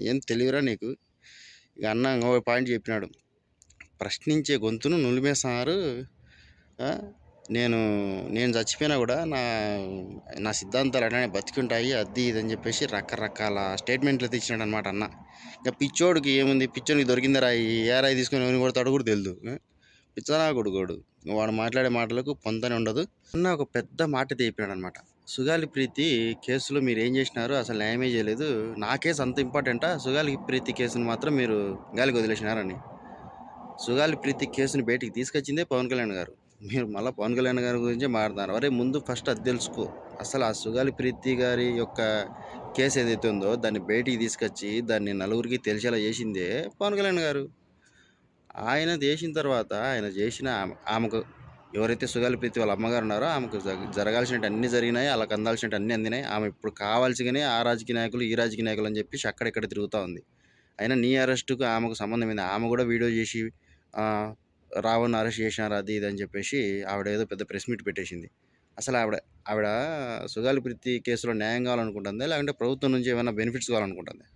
ఏం తెలివిరా నీకు? ఇక అన్న ఇంకో పాయింట్ చెప్పినాడు. ప్రశ్నించే గొంతును నులిమేస్తున్నారు. ఆ! నేను నేను చచ్చిపోయినా కూడా నా సిద్ధాంతాలు అట్లానే బతికుంటాయి. అది ఇది అని చెప్పేసి రకరకాల స్టేట్మెంట్లు అయితే ఇచ్చినాడనమాట అన్న. ఇక పిచ్చోడికి ఏముంది, పిచ్చోనికి దొరికింది రాయి, ఏ రాయి తీసుకొని ఎవరిని కొడతాడో కూడా తెలియదు. పిచ్చనా కొడుకోడు. వాడు మాట్లాడే మాటలకు పొంతనే ఉండదు. అన్న ఒక పెద్ద మాట అయితే చెప్పినాడనమాట. సుగాలి ప్రీతి కేసులో మీరు ఏం చేసినారు, అసలు న్యాయమే చేయలేదు. నా కేసు అంత ఇంపార్టెంటా, సుగాలి ప్రీతి కేసును మాత్రం మీరు గాలికి వదిలేసినారని. సుగాలి ప్రీతి కేసుని బయటికి తీసుకొచ్చిందే పవన్ కళ్యాణ్ గారు. మీరు మళ్ళీ పవన్ కళ్యాణ్ గారి గురించే మాట్లాడుతున్నారు. అరే ముందు ఫస్ట్ అది తెలుసుకో. అసలు ఆ సుగాలి ప్రీతి గారి యొక్క కేసు ఏదైతే ఉందో దాన్ని బయటికి తీసుకొచ్చి దాన్ని నలుగురికి తెలిసేలా చేసిందే పవన్ కళ్యాణ్ గారు. ఆయన చేసిన తర్వాత ఆయన చేసిన ఆమెకు ఎవరైతే సుగాలి ప్రీతి వాళ్ళ అమ్మగారు ఉన్నారో ఆమెకు జరగాల్సినట్టు అన్నీ జరిగినాయి, వాళ్ళకి అందాల్సినట్టు అన్నీ అందినాయి. ఆమె ఇప్పుడు కావాల్సిగానే ఆ రాజకీయ నాయకులు ఈ రాజకీయ నాయకులు అని చెప్పేసి అక్కడెక్కడ తిరుగుతూ ఉంది. అయినా నీ అరెస్టుకు ఆమెకు సంబంధం ఏంది? ఆమె కూడా వీడియో చేసి రావణ్ని అరెస్ట్ చేసినారు అది ఇది అని చెప్పేసి ఆవిడ ఏదో పెద్ద ప్రెస్ మీట్ పెట్టేసింది. అసలు ఆవిడ ఆవిడ సుగాలి ప్రీతి కేసులో న్యాయం కావాలనుకుంటుందా, లేకుంటే ప్రభుత్వం నుంచి ఏమైనా బెనిఫిట్స్ కావాలనుకుంటుందా?